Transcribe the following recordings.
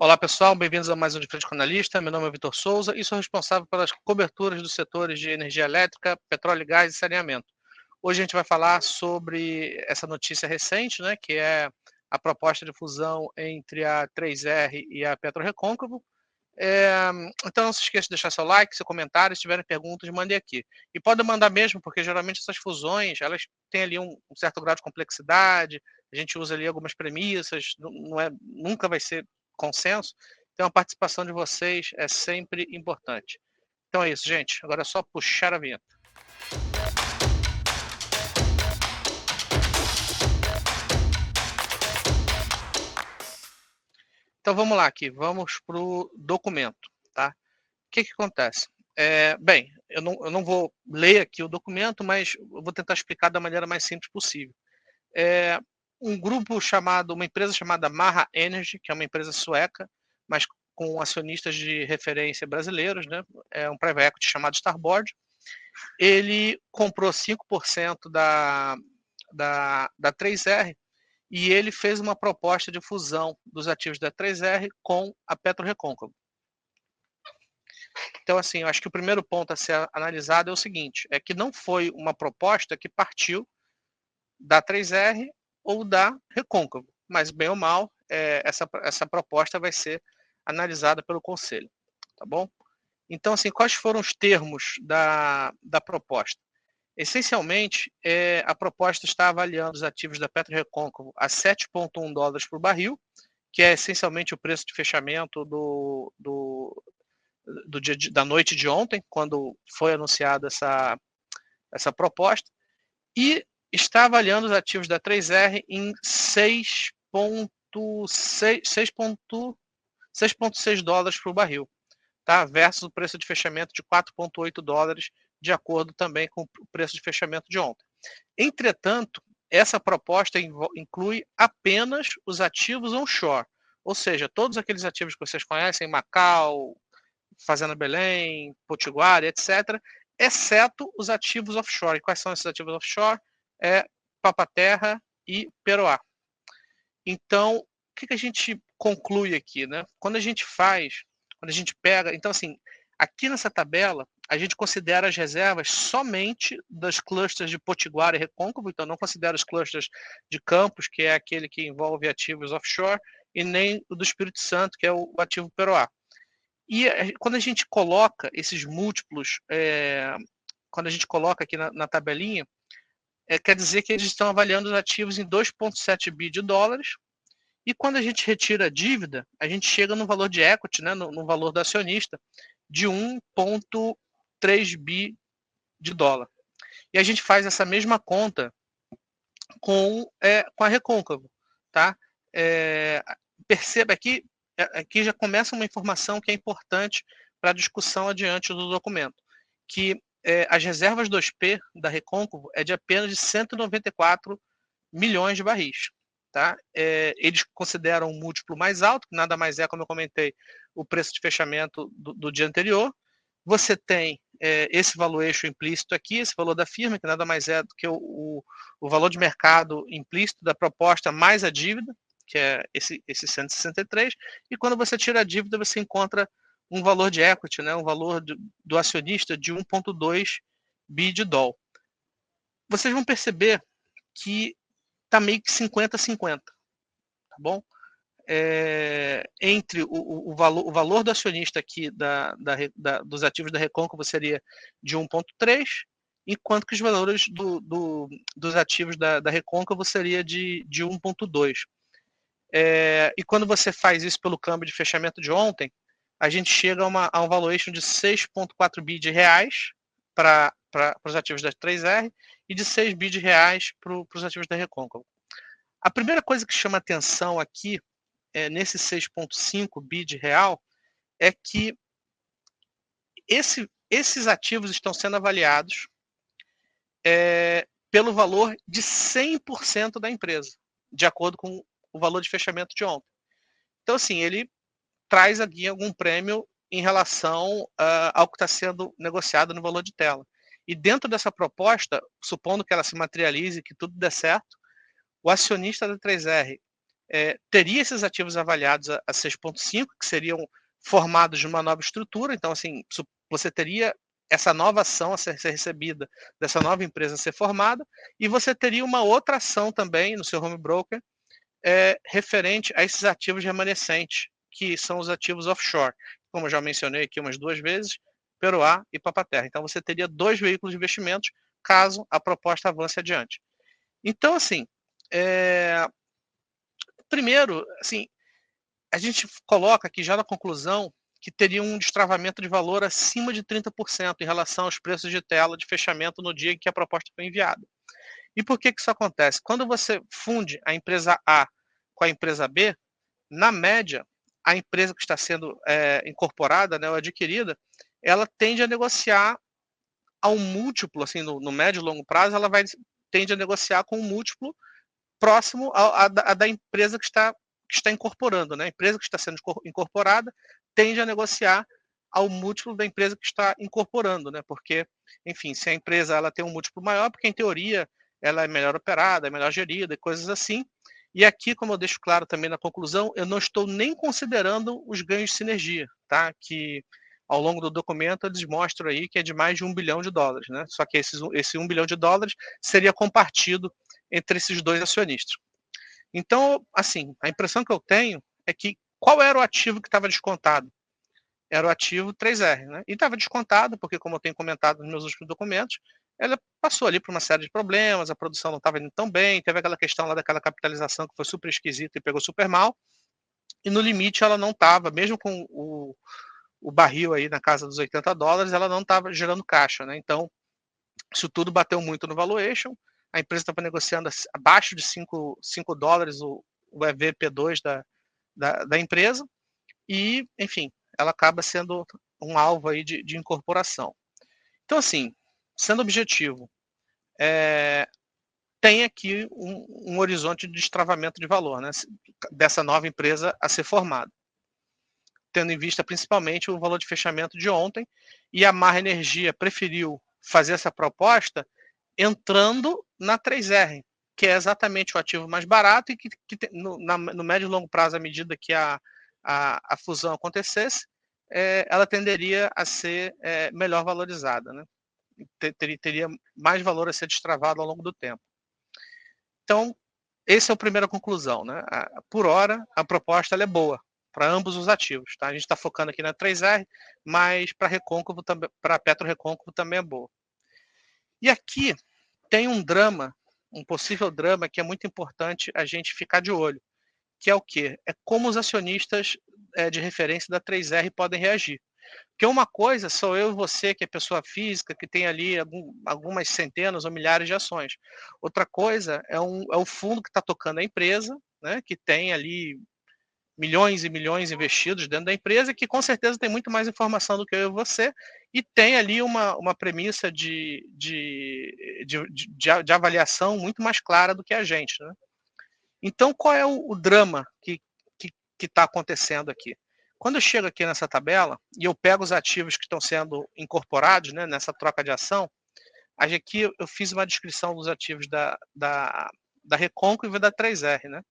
Olá pessoal, bem-vindos a mais um De Frente com o Analista. Meu nome é Vitor Souza e sou responsável pelas coberturas dos setores de energia elétrica, petróleo e gás e saneamento. Hoje a gente vai falar sobre essa notícia recente, né, que é a proposta de fusão entre a 3R e a PetroRecôncavo. Então não se esqueça de deixar seu like, seu comentário, se tiverem perguntas, mandem aqui. E podem mandar mesmo, porque geralmente essas fusões, elas têm ali um certo grau de complexidade, a gente usa ali algumas premissas, nunca vai ser consenso, então a participação de vocês é sempre importante. Então é isso, gente. Agora é só puxar a vinheta. Então vamos lá aqui, vamos para o documento, tá? O que acontece? Bem, eu não vou ler aqui o documento, mas eu vou tentar explicar da maneira mais simples possível. Uma empresa chamada Maha Energy, que é uma empresa sueca, mas com acionistas de referência brasileiros, né? É um private equity chamado Starboard. Ele comprou 5% da 3R e ele fez uma proposta de fusão dos ativos da 3R com a PetroRecôncavo. Então, assim, eu acho que o primeiro ponto a ser analisado é o seguinte, é que não foi uma proposta que partiu da 3R ou da Recôncavo, mas bem ou mal, essa proposta vai ser analisada pelo Conselho, tá bom? Então, assim, quais foram os termos da proposta? Essencialmente, a proposta está avaliando os ativos da PetroRecôncavo a $7,1 por barril, que é essencialmente o preço de fechamento da noite de ontem, quando foi anunciada essa proposta, e está avaliando os ativos da 3R em $6,6 por barril, tá? Versus o preço de fechamento de $4,8, de acordo também com o preço de fechamento de ontem. Entretanto, essa proposta inclui apenas os ativos onshore, ou seja, todos aqueles ativos que vocês conhecem, Macau, Fazenda Belém, Potiguar, etc., exceto os ativos offshore. E quais são esses ativos offshore? Papa-Terra e Peroá. Então, o que a gente conclui aqui, né? Quando a gente pega... Então, assim, aqui nessa tabela, a gente considera as reservas somente das clusters de Potiguar e Recôncavo, então não considera os clusters de Campos, que é aquele que envolve ativos offshore, e nem o do Espírito Santo, que é o ativo Peroá. E quando a gente coloca esses múltiplos, quando a gente coloca aqui na tabelinha, quer dizer que eles estão avaliando os ativos em 2,7 bi de dólares, e quando a gente retira a dívida, a gente chega no valor de equity, né, no valor do acionista, de 1,3 bi de dólar. E a gente faz essa mesma conta com a Recôncavo, tá? Perceba aqui já começa uma informação que é importante para a discussão adiante do documento, que as reservas 2P da Recôncavo é de apenas de 194 milhões de barris. Tá? Eles consideram um múltiplo mais alto, que nada mais é, como eu comentei, o preço de fechamento do dia anterior. Você tem esse valuation implícito aqui, esse valor da firma, que nada mais é do que o valor de mercado implícito da proposta mais a dívida, que é esse 163, e quando você tira a dívida, você encontra um valor de equity, né, um valor do acionista de 1,2 bi de dólar. Vocês vão perceber que está meio que 50-50, tá bom? Entre o valor do acionista aqui dos ativos da Recôncavo seria de 1,3, enquanto que os valores dos ativos da Recôncavo seria de 1,2. E quando você faz isso pelo câmbio de fechamento de ontem, a gente chega a um valuation de 6,4 bi de reais para os ativos da 3R e de 6 bi de reais para os ativos da Recôncavo. A primeira coisa que chama atenção aqui, nesse 6,5 bi de real, é que esses ativos estão sendo avaliados pelo valor de 100% da empresa, de acordo com o valor de fechamento de ontem. Então, assim, ele traz aqui algum prêmio em relação ao que está sendo negociado no valor de tela. E dentro dessa proposta, supondo que ela se materialize, que tudo dê certo, o acionista da 3R teria esses ativos avaliados a 6,5, que seriam formados de uma nova estrutura. Então, assim, você teria essa nova ação a ser recebida, dessa nova empresa a ser formada, e você teria uma outra ação também no seu home broker, referente a esses ativos remanescentes, que são os ativos offshore, como eu já mencionei aqui umas 2 vezes, Peroá e Papaterra. Então você teria 2 veículos de investimentos, caso a proposta avance adiante. Então, assim, primeiro, assim, a gente coloca aqui já na conclusão que teria um destravamento de valor acima de 30% em relação aos preços de tela de fechamento no dia em que a proposta foi enviada. E por que isso acontece? Quando você funde a empresa A com a empresa B, na média, a empresa que está sendo incorporada, né, ou adquirida, ela tende a negociar a um múltiplo, assim, no médio e longo prazo, ela tende a negociar com um múltiplo próximo a da empresa que está incorporando, né? A empresa que está sendo incorporada tende a negociar ao múltiplo da empresa que está incorporando, né? Porque, enfim, se a empresa ela tem um múltiplo maior, porque em teoria ela é melhor operada, é melhor gerida e coisas assim. E aqui, como eu deixo claro também na conclusão, eu não estou nem considerando os ganhos de sinergia, tá? Que ao longo do documento eles mostram aí que é de mais de $1 bilhão, né? Só que esse $1 bilhão seria compartido entre esses 2 acionistas. Então, assim, a impressão que eu tenho é que qual era o ativo que estava descontado? Era o ativo 3R, né? E estava descontado porque, como eu tenho comentado nos meus últimos documentos, ela passou ali por uma série de problemas, a produção não estava indo tão bem, teve aquela questão lá daquela capitalização que foi super esquisita e pegou super mal, e no limite ela não estava, mesmo com o barril aí na casa dos $80, ela não estava gerando caixa, né? Então, isso tudo bateu muito no valuation, a empresa estava negociando abaixo de $5 o EVP2 da empresa, e, enfim, ela acaba sendo um alvo aí de incorporação. Então, assim, sendo objetivo, tem aqui um horizonte de destravamento de valor, né, dessa nova empresa a ser formada, tendo em vista principalmente o valor de fechamento de ontem, e a Marra Energia preferiu fazer essa proposta entrando na 3R, que é exatamente o ativo mais barato e que no médio e longo prazo, à medida que a fusão acontecesse, ela tenderia a ser melhor valorizada, né? Teria mais valor a ser destravado ao longo do tempo. Então, essa é a primeira conclusão, né? Por hora, a proposta ela é boa para ambos os ativos, tá? A gente está focando aqui na 3R, mas para Recôncavo também, para Petro Recôncavo também é boa. E aqui tem um drama, um possível drama que é muito importante a gente ficar de olho, que é o quê? É como os acionistas de referência da 3R podem reagir. Porque uma coisa sou eu e você, que é pessoa física, que tem ali algumas centenas ou milhares de ações. Outra coisa é o fundo que está tocando a empresa, né, que tem ali milhões e milhões investidos dentro da empresa, que com certeza tem muito mais informação do que eu e você, e tem ali uma premissa de avaliação muito mais clara do que a gente, né? Então, qual é o drama que está acontecendo aqui? Quando eu chego aqui nessa tabela e eu pego os ativos que estão sendo incorporados, né, nessa troca de ação, aqui eu fiz uma descrição dos ativos da Recôncavo e da 3R, né?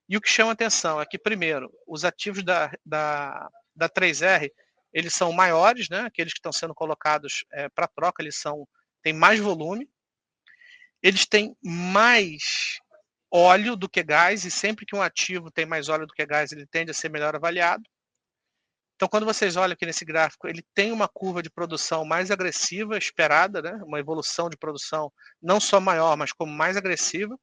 E o que chama atenção é que, primeiro, os ativos da 3R, eles são maiores, né? Aqueles que estão sendo colocados para troca, têm mais volume, eles têm mais óleo do que gás, e sempre que um ativo tem mais óleo do que gás, ele tende a ser melhor avaliado. Então, quando vocês olham aqui nesse gráfico, ele tem uma curva de produção mais agressiva, esperada, né? Uma evolução de produção não só maior, mas como mais agressiva.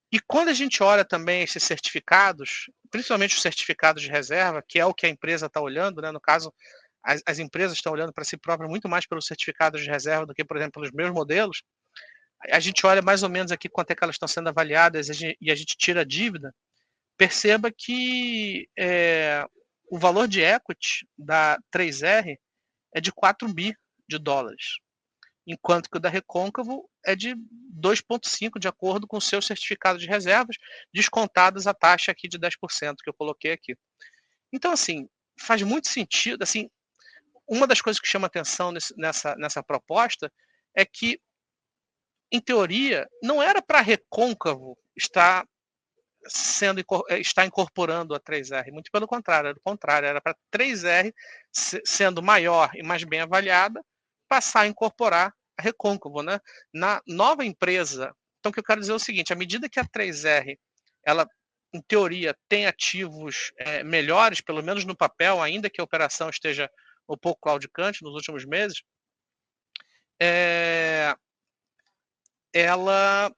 E quando a gente olha também esses certificados, principalmente os certificados de reserva, que é o que a empresa está olhando, né? No caso, as empresas estão olhando para si próprias muito mais pelos certificados de reserva do que, por exemplo, pelos meus modelos. A gente olha mais ou menos aqui quanto é que elas estão sendo avaliadas e a gente tira a dívida. Perceba que o valor de equity da 3R é de 4 bi de dólares, enquanto que o da Recôncavo é de 2,5, de acordo com o seu certificado de reservas, descontadas a taxa aqui de 10% que eu coloquei aqui. Então, assim, faz muito sentido. Assim, uma das coisas que chama atenção nessa proposta é que, em teoria, não era para Recôncavo estar está incorporando a 3R. Muito pelo contrário, era para 3R, sendo maior e mais bem avaliada, passar a incorporar a Recôncavo, né? Na nova empresa. Então, o que eu quero dizer é o seguinte: à medida que a 3R, ela, em teoria, tem ativos melhores, pelo menos no papel, ainda que a operação esteja um pouco claudicante nos últimos meses, ela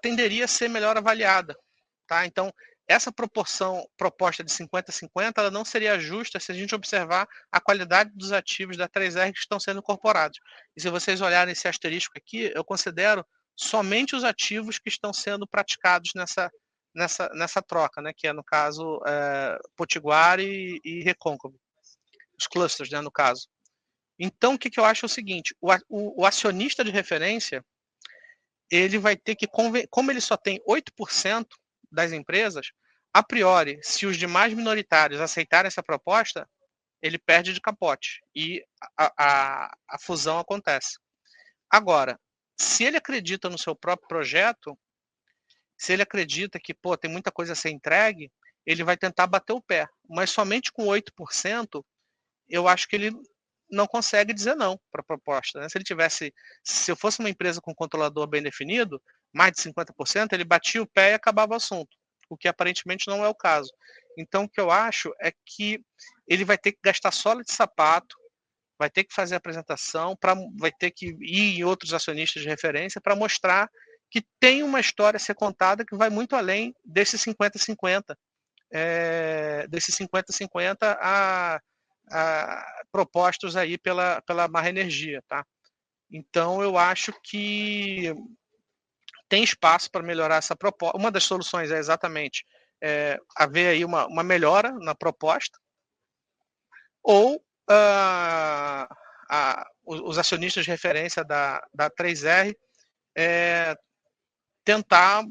tenderia a ser melhor avaliada, tá? Então, essa proporção proposta de 50-50, ela não seria justa se a gente observar a qualidade dos ativos da 3R que estão sendo incorporados. E se vocês olharem esse asterisco aqui, eu considero somente os ativos que estão sendo praticados nessa troca, né? Que é, no caso, Potiguar e Recôncavo. Os clusters, né, no caso. Então, o que eu acho é o seguinte: o acionista de referência, ele vai ter que, como ele só tem 8% das empresas, a priori, se os demais minoritários aceitarem essa proposta, ele perde de capote e a fusão acontece. Agora, se ele acredita no seu próprio projeto, se ele acredita que tem muita coisa a ser entregue, ele vai tentar bater o pé. Mas somente com 8%, eu acho que ele não consegue dizer não para a proposta, né? Se eu fosse uma empresa com controlador bem definido, mais de 50%, ele batia o pé e acabava o assunto, o que aparentemente não é o caso. Então, o que eu acho é que ele vai ter que gastar sola de sapato, vai ter que fazer a apresentação, vai ter que ir em outros acionistas de referência para mostrar que tem uma história a ser contada que vai muito além desses 50-50, desses 50-50 propostos aí pela Marra Energia, tá? Então, eu acho que tem espaço para melhorar essa proposta. Uma das soluções é exatamente haver aí uma melhora na proposta, ou os acionistas de referência da 3R tentar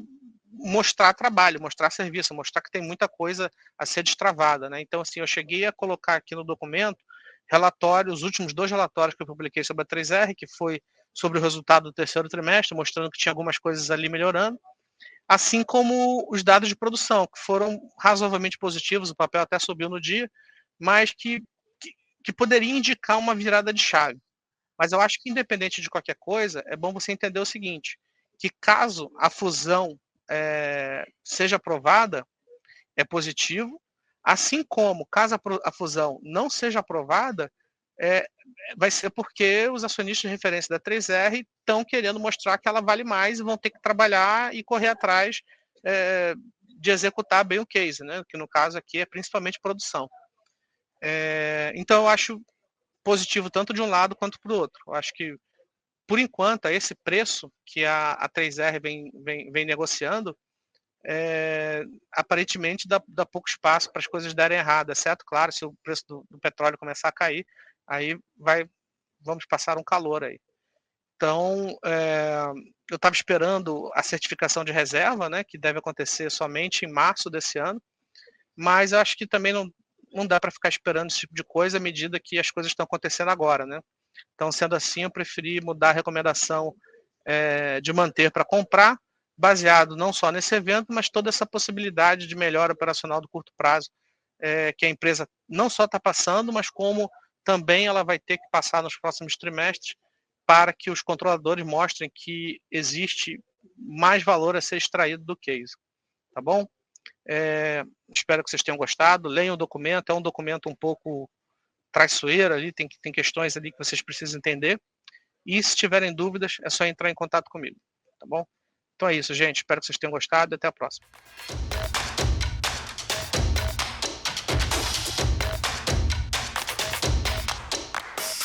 mostrar trabalho, mostrar serviço, mostrar que tem muita coisa a ser destravada, né? Então, assim, eu cheguei a colocar aqui no documento os últimos 2 relatórios que eu publiquei sobre a 3R, que foi sobre o resultado do terceiro trimestre, mostrando que tinha algumas coisas ali melhorando, assim como os dados de produção, que foram razoavelmente positivos, o papel até subiu no dia, mas que poderia indicar uma virada de chave. Mas eu acho que, independente de qualquer coisa, é bom você entender o seguinte, que caso a fusão seja aprovada, é positivo, assim como, caso a fusão não seja aprovada, vai ser porque os acionistas de referência da 3R estão querendo mostrar que ela vale mais e vão ter que trabalhar e correr atrás de executar bem o case, né? Que no caso aqui é principalmente produção. Então eu acho positivo tanto de um lado quanto para o outro. Eu acho que, por enquanto, a esse preço que a 3R vem negociando, aparentemente dá pouco espaço para as coisas darem errado, exceto, claro, se o preço do petróleo começar a cair, aí vamos passar um calor aí. Então, eu estava esperando a certificação de reserva, né, que deve acontecer somente em março desse ano, mas eu acho que também não dá para ficar esperando esse tipo de coisa à medida que as coisas estão acontecendo agora, né? Então, sendo assim, eu preferi mudar a recomendação de manter para comprar, baseado não só nesse evento, mas toda essa possibilidade de melhora operacional do curto prazo, que a empresa não só está passando, mas como também ela vai ter que passar nos próximos trimestres para que os controladores mostrem que existe mais valor a ser extraído do que isso. Tá bom? Espero que vocês tenham gostado. Leiam o documento, é um documento um pouco traiçoeiro ali, tem questões ali que vocês precisam entender. E se tiverem dúvidas, é só entrar em contato comigo, tá bom? Então é isso, gente. Espero que vocês tenham gostado e até a próxima.